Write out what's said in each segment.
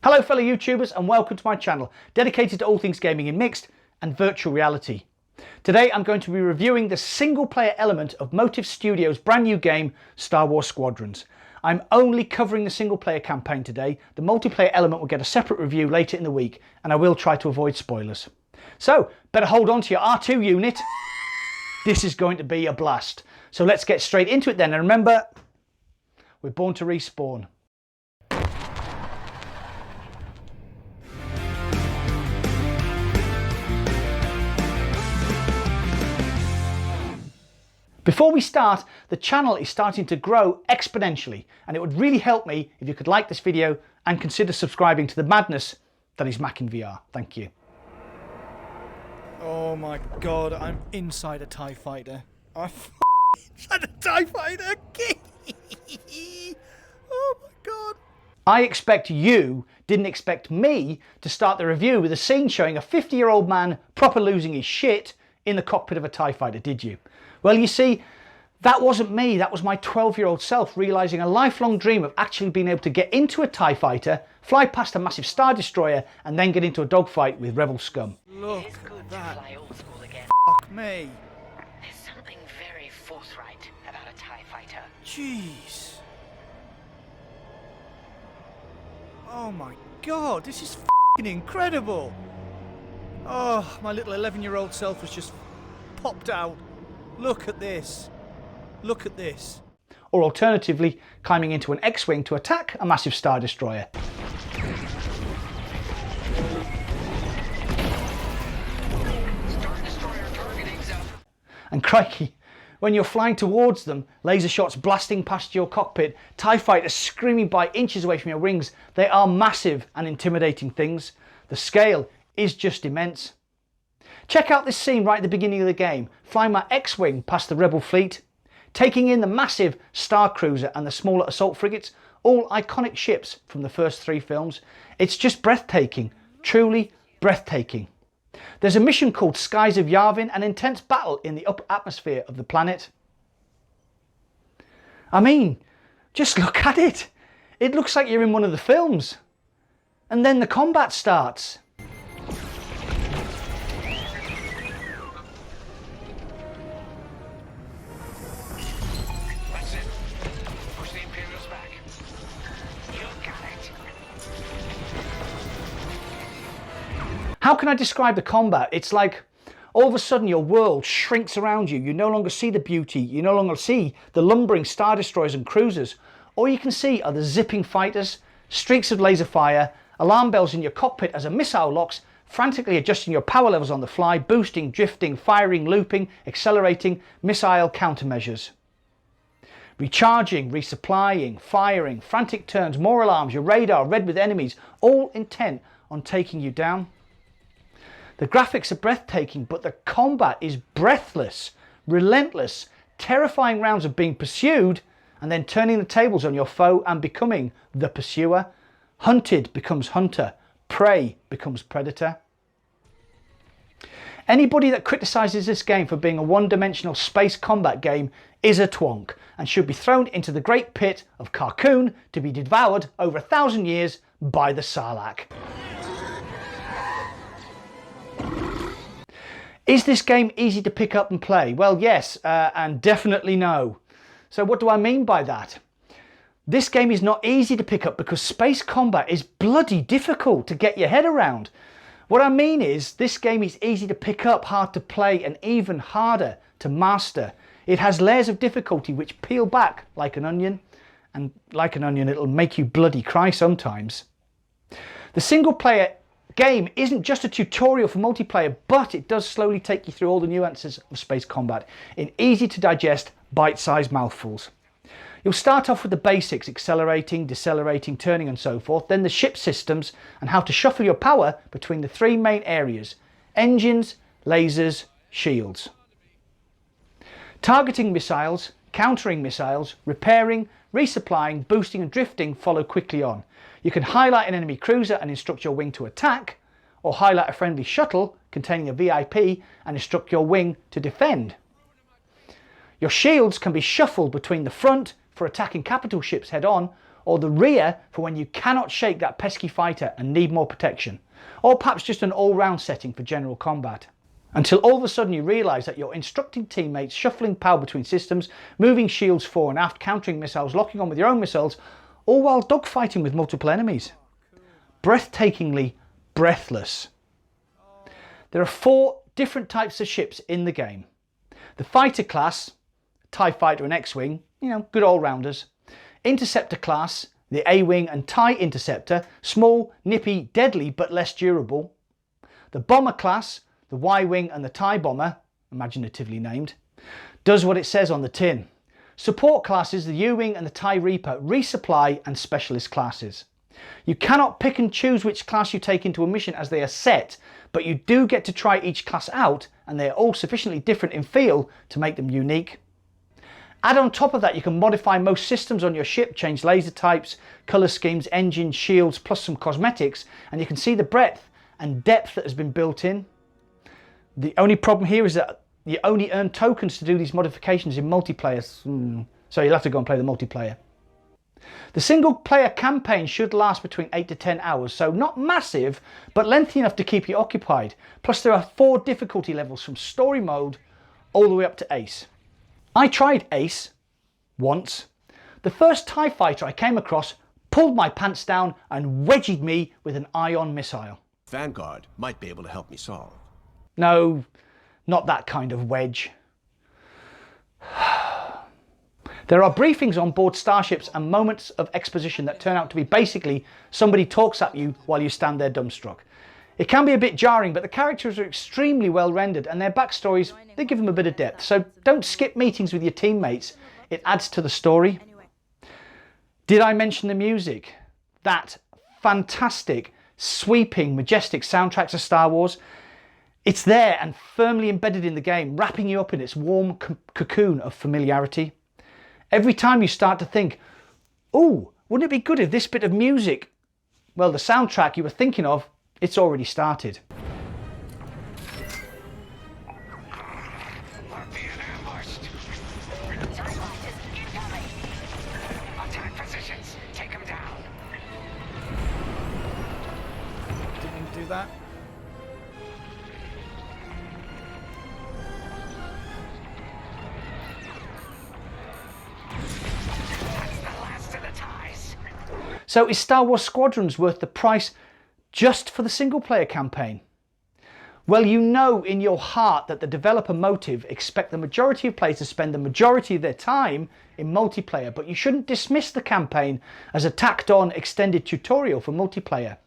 Hello fellow YouTubers and welcome to my channel, dedicated to all things gaming in mixed and virtual reality. Today I'm going to be reviewing the single player element of Motive Studios' brand new game, Star Wars Squadrons. I'm only covering the single player campaign today. The multiplayer element will get a separate review later in the week and I will try to avoid spoilers. So better hold on to your R2 unit. This is going to be a blast. So let's get straight into it then, and remember, we're born to respawn. Before we start, the channel is starting to grow exponentially and it would really help me if you could like this video and consider subscribing to the madness that is Mac in VR. Thank you. Oh my god, I'm inside a TIE fighter. I'm inside a TIE fighter! Oh my god. I expect you didn't expect me to start the review with a scene showing a 50-year-old man proper losing his shit in the cockpit of a TIE fighter, did you? Well, you see, that wasn't me. That was my 12-year-old self realising a lifelong dream of actually being able to get into a TIE fighter, fly past a massive Star Destroyer, and then get into a dogfight with rebel scum. Look at that. Fly old school again. Fuck me. There's something very forthright about a TIE fighter. Jeez. Oh my god, this is f***ing incredible. Oh, my little 11-year-old self was just popped out. Look at this. Look at this. Or alternatively, climbing into an X-Wing to attack a massive Star Destroyer. And crikey, when you're flying towards them, laser shots blasting past your cockpit, TIE fighters screaming by inches away from your wings, they are massive and intimidating things. The scale is just immense. Check out this scene right at the beginning of the game, flying my X-Wing past the rebel fleet, taking in the massive Star Cruiser and the smaller assault frigates, all iconic ships from the first 3 films. It's just breathtaking, truly breathtaking. There's a mission called Skies of Yavin, an intense battle in the upper atmosphere of the planet. I mean, just look at it. It looks like you're in one of the films. And then the combat starts. How can I describe the combat? It's like all of a sudden your world shrinks around you. You no longer see the beauty. You no longer see the lumbering Star Destroyers and cruisers. All you can see are the zipping fighters, streaks of laser fire, alarm bells in your cockpit as a missile locks, frantically adjusting your power levels on the fly, boosting, drifting, firing, looping, accelerating, missile countermeasures. Recharging, resupplying, firing, frantic turns, more alarms, your radar red with enemies, all intent on taking you down. The graphics are breathtaking, but the combat is breathless, relentless, terrifying rounds of being pursued and then turning the tables on your foe and becoming the pursuer. Hunted becomes hunter, prey becomes predator. Anybody that criticises this game for being a one-dimensional space combat game is a twonk and should be thrown into the great pit of Carcoon to be devoured over 1,000 years by the Sarlacc. Is this game easy to pick up and play? Well, yes, and definitely no. So what do I mean by that? This game is not easy to pick up because space combat is bloody difficult to get your head around. What I mean is this game is easy to pick up, hard to play, and even harder to master. It has layers of difficulty which peel back like an onion, and like an onion it'll make you bloody cry sometimes. The single player game isn't just a tutorial for multiplayer, but it does slowly take you through all the nuances of space combat in easy to digest, bite-sized mouthfuls. You'll start off with the basics, accelerating, decelerating, turning and so forth, then the ship systems and how to shuffle your power between the 3 main areas: engines, lasers, shields. Targeting missiles, countering missiles, repairing, resupplying, boosting and drifting follow quickly on. You can highlight an enemy cruiser and instruct your wing to attack, or highlight a friendly shuttle containing a VIP and instruct your wing to defend. Your shields can be shuffled between the front for attacking capital ships head on, or the rear for when you cannot shake that pesky fighter and need more protection, or perhaps just an all-round setting for general combat. Until all of a sudden you realise that you're instructing teammates, shuffling power between systems, moving shields fore and aft, countering missiles, locking on with your own missiles, all while dogfighting with multiple enemies. Breathtakingly breathless. There are 4 different types of ships in the game. The fighter class, TIE Fighter and X-Wing, good all-rounders. Interceptor class, the A-Wing and TIE Interceptor, small, nippy, deadly but less durable. The bomber class, the Y-Wing and the TIE Bomber, imaginatively named, does what it says on the tin. Support classes, the U-Wing and the TIE Reaper, resupply and specialist classes. You cannot pick and choose which class you take into a mission as they are set, but you do get to try each class out, and they are all sufficiently different in feel to make them unique. Add on top of that, you can modify most systems on your ship, change laser types, colour schemes, engines, shields, plus some cosmetics, and you can see the breadth and depth that has been built in. The only problem here is that you only earn tokens to do these modifications in multiplayer, so you'll have to go and play the multiplayer. The single player campaign should last between 8 to 10 hours, so not massive, but lengthy enough to keep you occupied. Plus there are 4 difficulty levels from story mode all the way up to Ace. I tried Ace once. The first TIE Fighter I came across pulled my pants down and wedged me with an ion missile. Vanguard might be able to help me solve. No, not that kind of wedge. There are briefings on board starships and moments of exposition that turn out to be basically somebody talks at you while you stand there dumbstruck. It can be a bit jarring, but the characters are extremely well rendered and their backstories, they give them a bit of depth. So don't skip meetings with your teammates. It adds to the story. Did I mention the music? That fantastic, sweeping, majestic soundtracks of Star Wars. It's there and firmly embedded in the game, wrapping you up in its warm cocoon of familiarity. Every time you start to think, oh, wouldn't it be good if this bit of music, well, the soundtrack you were thinking of, it's already started. We're being ambushed. TIE fighters incoming. Attack positions. Take them down. Didn't mean to do that. That's the last of the TIEs. So is Star Wars Squadrons worth the price just for the single player campaign? Well, you know in your heart that the developer motive expect the majority of players to spend the majority of their time in multiplayer, but you shouldn't dismiss the campaign as a tacked on extended tutorial for multiplayer.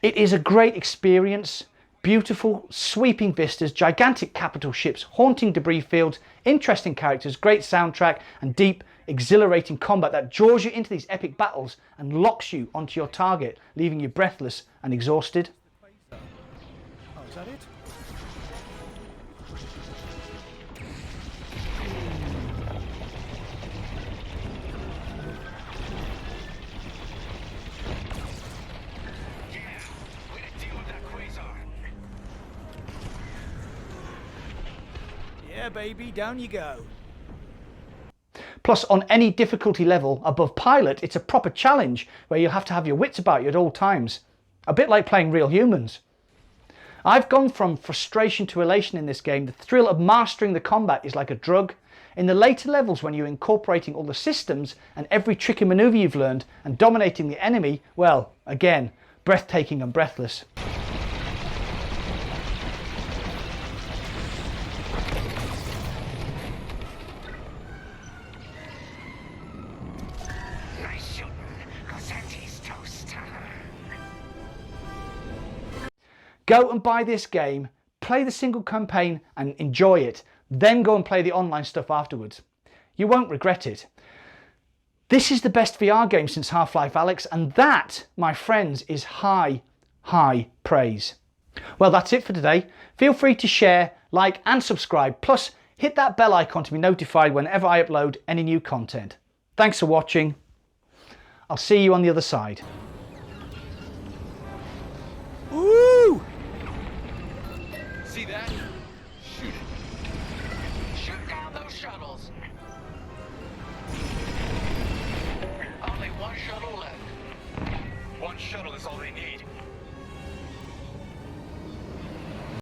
It is a great experience, beautiful sweeping vistas, gigantic capital ships, haunting debris fields, interesting characters, great soundtrack and deep exhilarating combat that draws you into these epic battles and locks you onto your target, leaving you breathless and exhausted. Oh, is that it? Way to deal with that quasar. Yeah, baby, down you go. Plus, on any difficulty level above pilot, it's a proper challenge where you'll have to have your wits about you at all times. A bit like playing real humans. I've gone from frustration to elation in this game. The thrill of mastering the combat is like a drug. In the later levels, when you're incorporating all the systems and every trick and maneuver you've learned and dominating the enemy, well, again, breathtaking and breathless. Nice shooting. Cosente's toast. Go and buy this game, play the single campaign and enjoy it, then go and play the online stuff afterwards. You won't regret it. This is the best VR game since Half-Life Alyx, and that, my friends, is high, high praise. Well, that's it for today. Feel free to share, like and subscribe, plus hit that bell icon to be notified whenever I upload any new content. Thanks for watching. I'll see you on the other side. Woo! See that? Shoot it. Shoot down those shuttles. Only one shuttle Engaged.